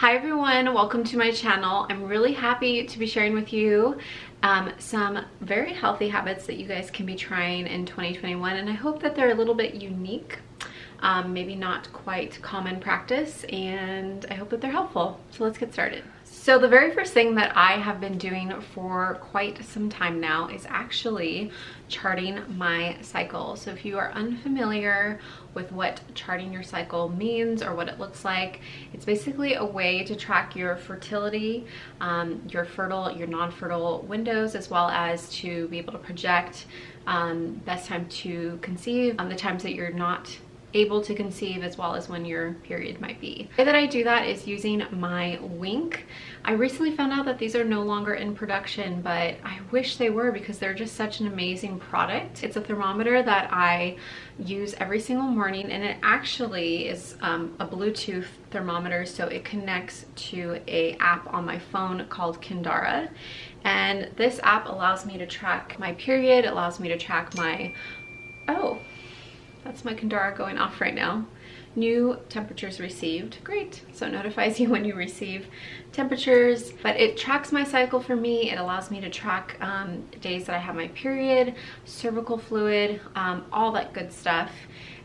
Hi everyone, welcome to my channel. I'm really happy to be sharing with you some very healthy habits that you guys can be trying in 2021, and I hope that they're a little bit unique, maybe not quite common practice, and I hope that they're helpful. So let's get started. So the very first thing that I have been doing for quite some time now is actually charting my cycle. So if you are unfamiliar with what charting your cycle means or what it looks like, it's basically a way to track your fertility, your fertile, your non-fertile windows, as well as to be able to project best time to conceive, the times that you're not able to conceive, as well as when your period might be. The way that I do that is using my Wink. I recently found out that these are no longer in production, but I wish they were because they're just such an amazing product. It's a thermometer that I use every single morning, and it actually is a Bluetooth thermometer, so it connects to an app on my phone called Kindara, and this app allows me to track my period, allows me to track my, that's my Kindara going off right now. New temperatures received. Great. So it notifies you when you receive temperatures, but it tracks my cycle for me. It allows me to track days that I have my period, cervical fluid, all that good stuff.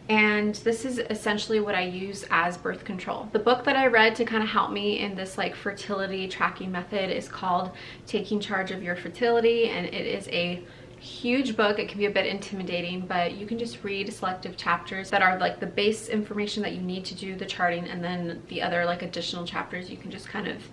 And this is essentially what I use as birth control. The book that I read to kind of help me in this like fertility tracking method is called Taking Charge of Your Fertility, and it is a huge book. It can be a bit intimidating, but you can just read selective chapters that are like the base information that you need to do the charting, and then the other like additional chapters you can just kind of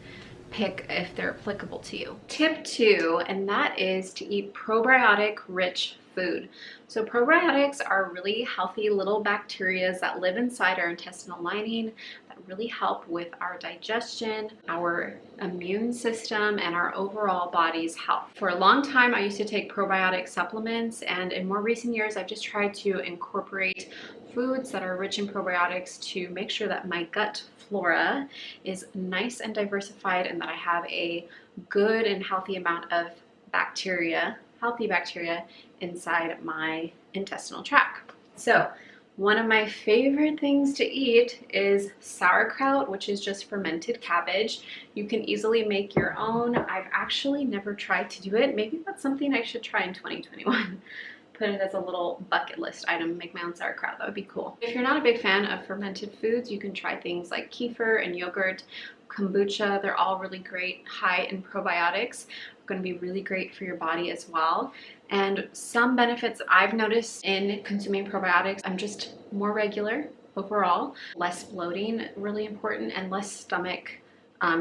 pick if they're applicable to you. Tip 2, and that is to eat probiotic rich food. So probiotics are really healthy little bacteria that live inside our intestinal lining that really help with our digestion, our immune system, and our overall body's health. For a long time, I used to take probiotic supplements, and in more recent years, I've just tried to incorporate foods that are rich in probiotics to make sure that my gut flora is nice and diversified, and that I have a good and healthy amount of bacteria, healthy bacteria inside my intestinal tract. So one of my favorite things to eat is sauerkraut, which is just fermented cabbage. You can easily make your own. I've actually never tried to do it. Maybe that's something I should try in 2021. Put it as a little bucket list item, make my own sauerkraut. That would be cool. If you're not a big fan of fermented foods, you can try things like kefir and yogurt, kombucha. They're all really great, high in probiotics. Going to be really great for your body as well. And some benefits I've noticed in consuming probiotics: I'm just more regular overall, less bloating, really important, and less stomach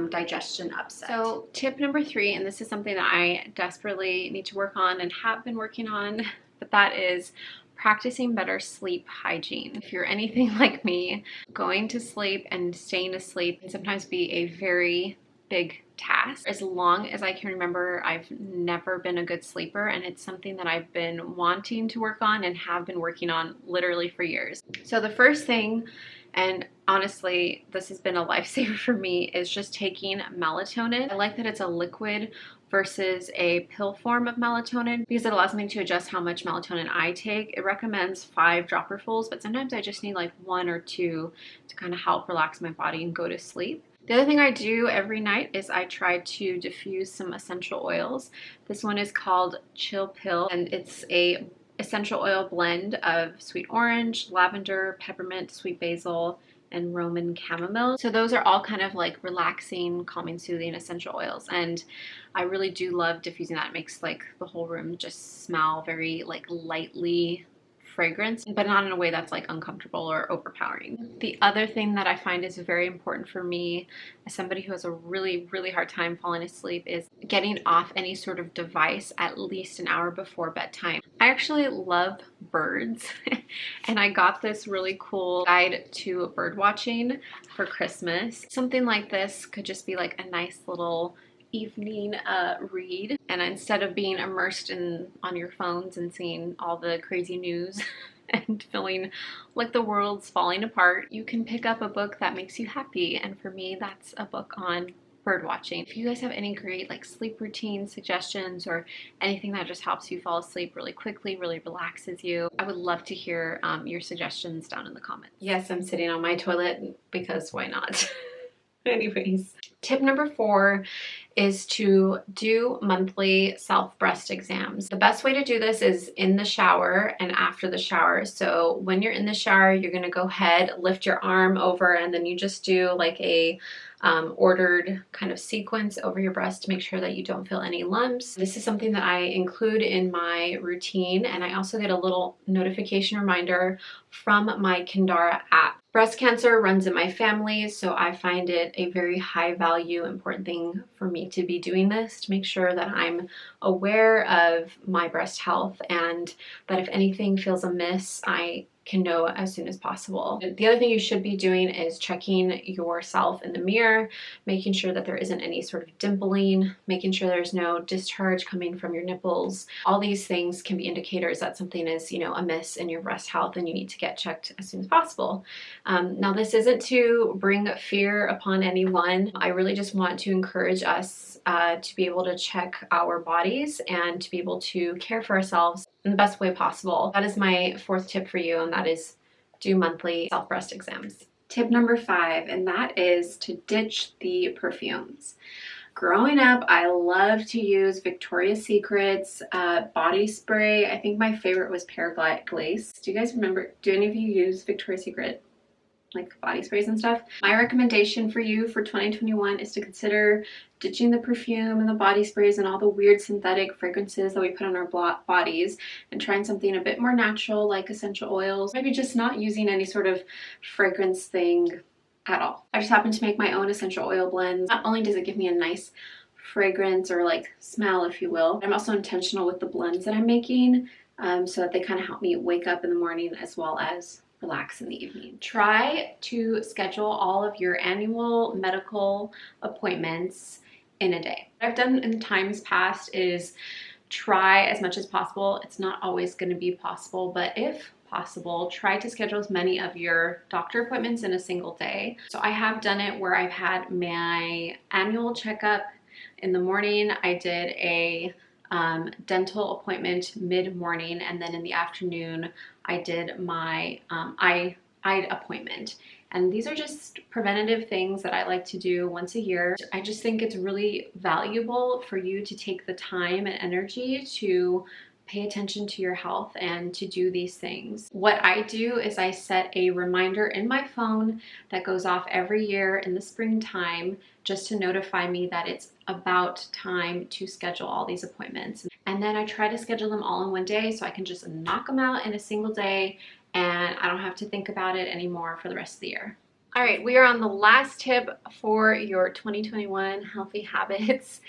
digestion upset. So tip number 3, and this is something that I desperately need to work on and have been working on, but that is practicing better sleep hygiene. If you're anything like me, going to sleep and staying asleep can sometimes be a very big task. As long as I can remember, I've never been a good sleeper, and it's something that I've been wanting to work on and have been working on literally for years. So the first thing, and honestly this has been a lifesaver for me, is just taking melatonin. I like that it's a liquid versus a pill form of melatonin because it allows me to adjust how much melatonin I take. It recommends 5 dropperfuls, but sometimes I just need like 1 or 2 to kind of help relax my body and go to sleep. The other thing I do every night is I try to diffuse some essential oils. This one is called Chill Pill, and it's a essential oil blend of sweet orange, lavender, peppermint, sweet basil, and Roman chamomile. So those are all kind of like relaxing, calming, soothing essential oils, and I really do love diffusing that. It makes like the whole room just smell very like lightly fragrance, but not in a way that's like uncomfortable or overpowering. The other thing that I find is very important for me as somebody who has a really hard time falling asleep is getting off any sort of device at least an hour before bedtime. I actually love birds and I got this really cool guide to bird watching for Christmas. Something like this could just be like a nice little evening read, and instead of being immersed on your phones and seeing all the crazy news and feeling like the world's falling apart, you can pick up a book that makes you happy, and for me that's a book on bird watching. If you guys have any great like sleep routine suggestions or anything that just helps you fall asleep really quickly, really relaxes you, I would love to hear your suggestions down in the comments. Yes, I'm sitting on my toilet because why not? Anyways, tip number 4 is to do monthly self-breast exams. The best way to do this is in the shower and after the shower. So when you're in the shower, you're gonna go ahead, lift your arm over, and then you just do like a ordered kind of sequence over your breast to make sure that you don't feel any lumps. This is something that I include in my routine, and I also get a little notification reminder from my Kindara app. Breast cancer runs in my family, so I find it a very high value, important thing for me to be doing this, to make sure that I'm aware of my breast health and that if anything feels amiss, I can know as soon as possible. The other thing you should be doing is checking yourself in the mirror, making sure that there isn't any sort of dimpling, making sure there's no discharge coming from your nipples. All these things can be indicators that something is, amiss in your breast health and you need to get checked as soon as possible. Now, this isn't to bring fear upon anyone. I really just want to encourage us to be able to check our bodies and to be able to care for ourselves in the best way possible. That is my 4th tip for you, and that is do monthly self-breast exams. Tip number 5, and that is to ditch the perfumes. Growing up, I loved to use Victoria's Secret's body spray. I think my favorite was Pear Glaze. Do you guys remember? Do any of you use Victoria's Secret like body sprays and stuff? My recommendation for you for 2021 is to consider ditching the perfume and the body sprays and all the weird synthetic fragrances that we put on our bodies and trying something a bit more natural like essential oils. Maybe just not using any sort of fragrance thing at all. I just happen to make my own essential oil blends. Not only does it give me a nice fragrance or like smell, if you will, I'm also intentional with the blends that I'm making so that they kind of help me wake up in the morning as well as relax in the evening. Try to schedule all of your annual medical appointments in a day. What I've done in times past is try as much as possible. It's not always going to be possible, but if possible, try to schedule as many of your doctor appointments in a single day. So I have done it where I've had my annual checkup in the morning. I did a dental appointment mid-morning, and then in the afternoon I did my eye appointment. And these are just preventative things that I like to do once a year. I just think it's really valuable for you to take the time and energy to pay attention to your health and to do these things. What I do is I set a reminder in my phone that goes off every year in the springtime just to notify me that it's about time to schedule all these appointments. And then I try to schedule them all in one day so I can just knock them out in a single day and I don't have to think about it anymore for the rest of the year. All right, we are on the last tip for your 2021 healthy habits,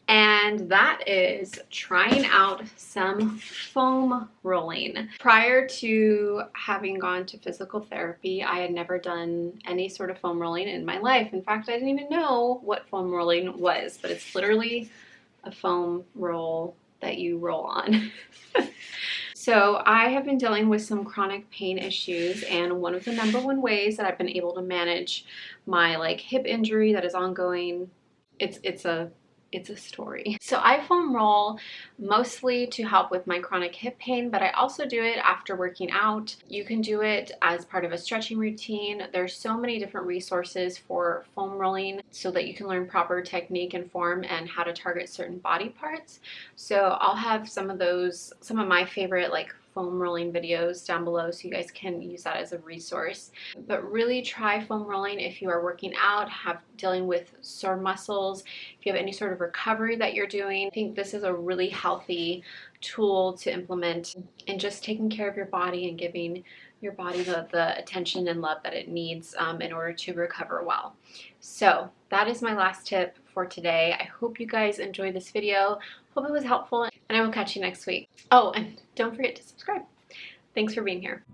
and that is trying out some foam rolling. Prior to having gone to physical therapy, I had never done any sort of foam rolling in my life. In fact, I didn't even know what foam rolling was, but it's literally a foam roll that you roll on. So I have been dealing with some chronic pain issues, and one of the #1 ways that I've been able to manage my hip injury that is ongoing, it's a story. So I foam roll mostly to help with my chronic hip pain, but I also do it after working out. You can do it as part of a stretching routine. There's so many different resources for foam rolling so that you can learn proper technique and form and how to target certain body parts. So I'll have some of my favorite foam rolling videos down below so you guys can use that as a resource. But really try foam rolling if you are working out, dealing with sore muscles, if you have any sort of recovery that you're doing. I think this is a really healthy tool to implement in just taking care of your body and giving your body the attention and love that it needs in order to recover well. So that is my last tip for today. I hope you guys enjoyed this video. Hope it was helpful, and I will catch you next week. Oh, and don't forget to subscribe. Thanks for being here.